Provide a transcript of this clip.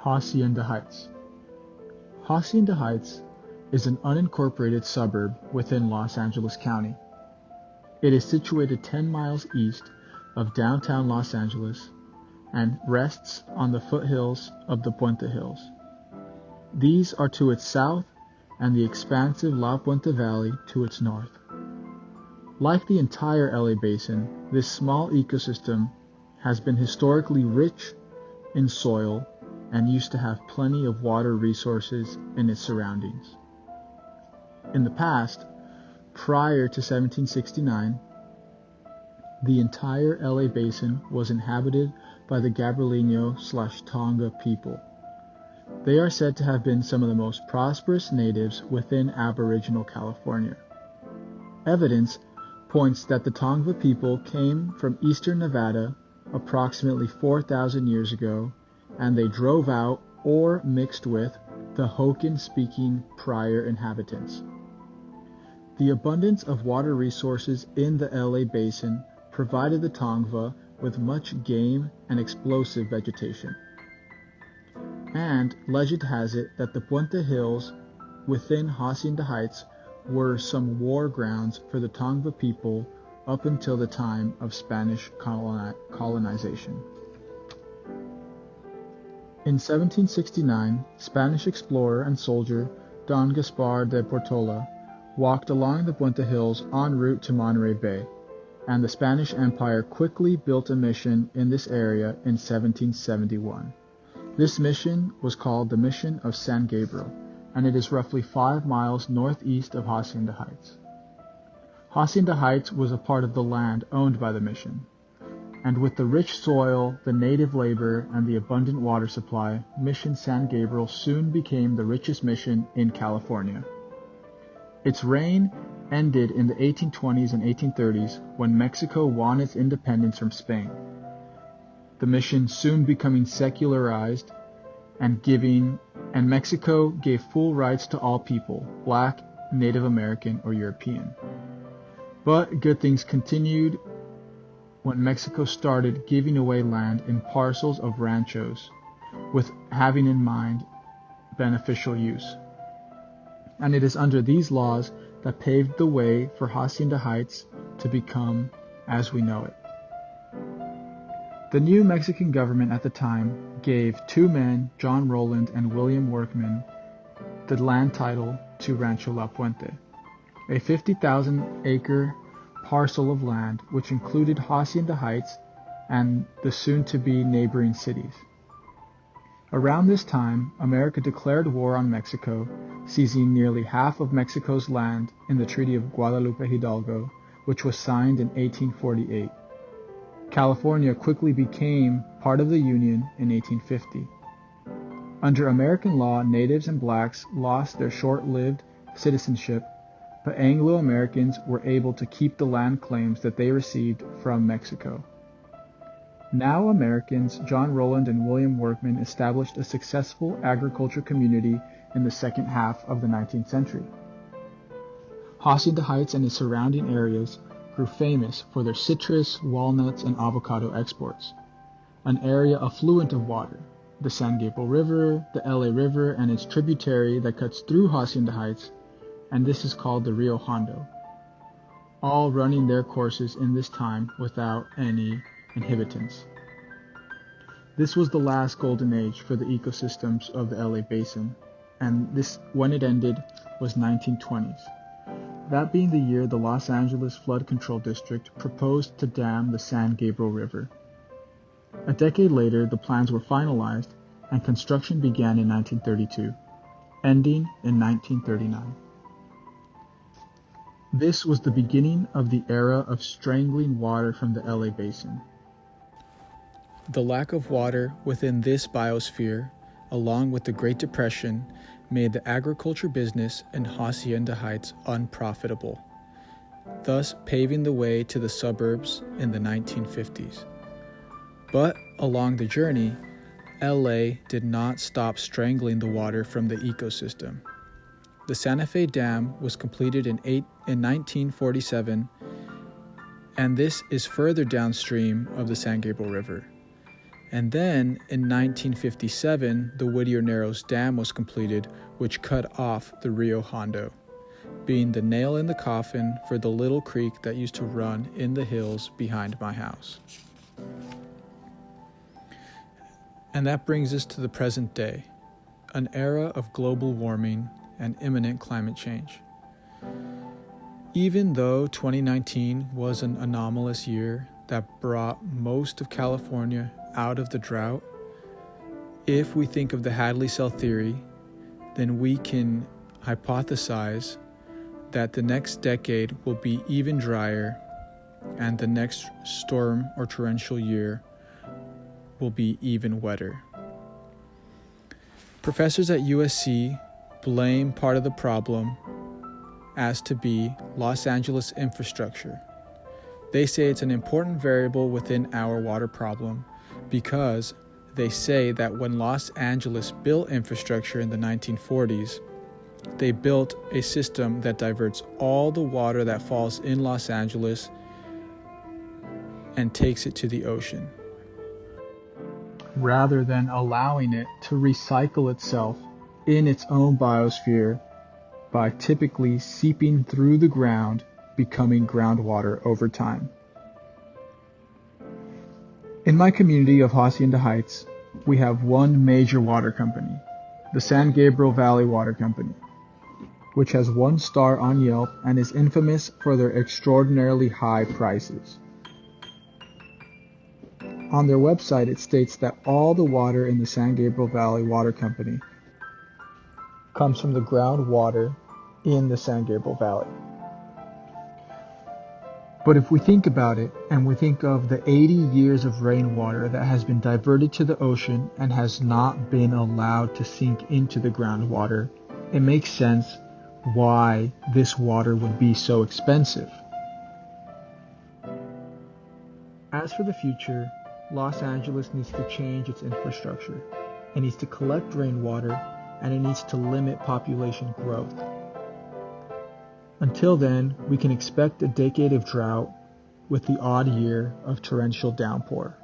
Hacienda Heights. Hacienda Heights is an unincorporated suburb within Los Angeles County. It is situated 10 miles east of downtown Los Angeles and rests on the foothills of the Puente Hills. These are to its south and the expansive La Puente Valley to its north. Like the entire LA Basin, this small ecosystem has been historically rich in soil and used to have plenty of water resources in its surroundings. In the past, prior to 1769, the entire LA Basin was inhabited by the Gabrielino/Tonga people. They are said to have been some of the most prosperous natives within Aboriginal California. Evidence points that the Tongva people came from eastern Nevada approximately 4,000 years ago, and they drove out or mixed with the Hokan-speaking prior inhabitants. The abundance of water resources in the LA Basin provided the Tongva with much game and explosive vegetation. And legend has it that the Puente Hills within Hacienda Heights were some war grounds for the Tongva people up until the time of Spanish colonization. In 1769, Spanish explorer and soldier Don Gaspar de Portola walked along the Puente Hills en route to Monterey Bay, and the Spanish Empire quickly built a mission in this area in 1771. This mission was called the Mission of San Gabriel, and it is roughly 5 miles northeast of Hacienda Heights. Hacienda Heights was a part of the land owned by the mission, and with the rich soil, the native labor, and the abundant water supply, Mission San Gabriel soon became the richest mission in California. Its reign ended in the 1820s and 1830s when Mexico won its independence from Spain. The mission soon becoming secularized and Mexico gave full rights to all people, Black, Native American, or European. But good things continued when Mexico started giving away land in parcels of ranchos, with having in mind beneficial use. And it is under these laws that paved the way for Hacienda Heights to become as we know it. The new Mexican government at the time gave two men, John Rowland and William Workman, the land title to Rancho La Puente, a 50,000-acre parcel of land which included Hacienda Heights and the soon-to-be neighboring cities. Around this time, America declared war on Mexico, seizing nearly half of Mexico's land in the Treaty of Guadalupe Hidalgo, which was signed in 1848. California quickly became part of the Union in 1850. Under American law, natives and blacks lost their short-lived citizenship, but Anglo-Americans were able to keep the land claims that they received from Mexico. Now Americans, John Rowland and William Workman, established a successful agriculture community in the second half of the 19th century. Hacienda Heights and its surrounding areas grew famous for their citrus, walnuts, and avocado exports. An area affluent of water, the San Gabriel River, the LA River, and its tributary that cuts through Hacienda Heights, and this is called the Rio Hondo, all running their courses in this time without any inhabitants. This was the last golden age for the ecosystems of the LA Basin, and this, when it ended, was 1920s. That being the year the Los Angeles Flood Control District proposed to dam the San Gabriel River. A decade later, the plans were finalized and construction began in 1932, ending in 1939. This was the beginning of the era of strangling water from the LA Basin. The lack of water within this biosphere, along with the Great Depression, made the agriculture business in Hacienda Heights unprofitable, thus paving the way to the suburbs in the 1950s. But along the journey, LA did not stop strangling the water from the ecosystem. The Santa Fe Dam was completed in 1947, and this is further downstream of the San Gabriel River. And then in 1957, the Whittier Narrows Dam was completed, which cut off the Rio Hondo, being the nail in the coffin for the little creek that used to run in the hills behind my house. And that brings us to the present day, an era of global warming and imminent climate change. Even though 2019 was an anomalous year that brought most of California out of the drought, if we think of the Hadley cell theory, then we can hypothesize that the next decade will be even drier and the next storm or torrential year will be even wetter. Professors at USC blame part of the problem as to be Los Angeles infrastructure. They say it's an important variable within our water problem because they say that when Los Angeles built infrastructure in the 1940s, they built a system that diverts all the water that falls in Los Angeles and takes it to the ocean, rather than allowing it to recycle itself in its own biosphere by typically seeping through the ground, becoming groundwater over time. In my community of Hacienda Heights, we have one major water company, the San Gabriel Valley Water Company, which has 1 star on Yelp and is infamous for their extraordinarily high prices. On their website, it states that all the water in the San Gabriel Valley Water Company comes from the groundwater in the San Gabriel Valley. But if we think about it, and we think of the 80 years of rainwater that has been diverted to the ocean and has not been allowed to sink into the groundwater, it makes sense why this water would be so expensive. As for the future, Los Angeles needs to change its infrastructure. It needs to collect rainwater, and it needs to limit population growth. Until then, we can expect a decade of drought with the odd year of torrential downpour.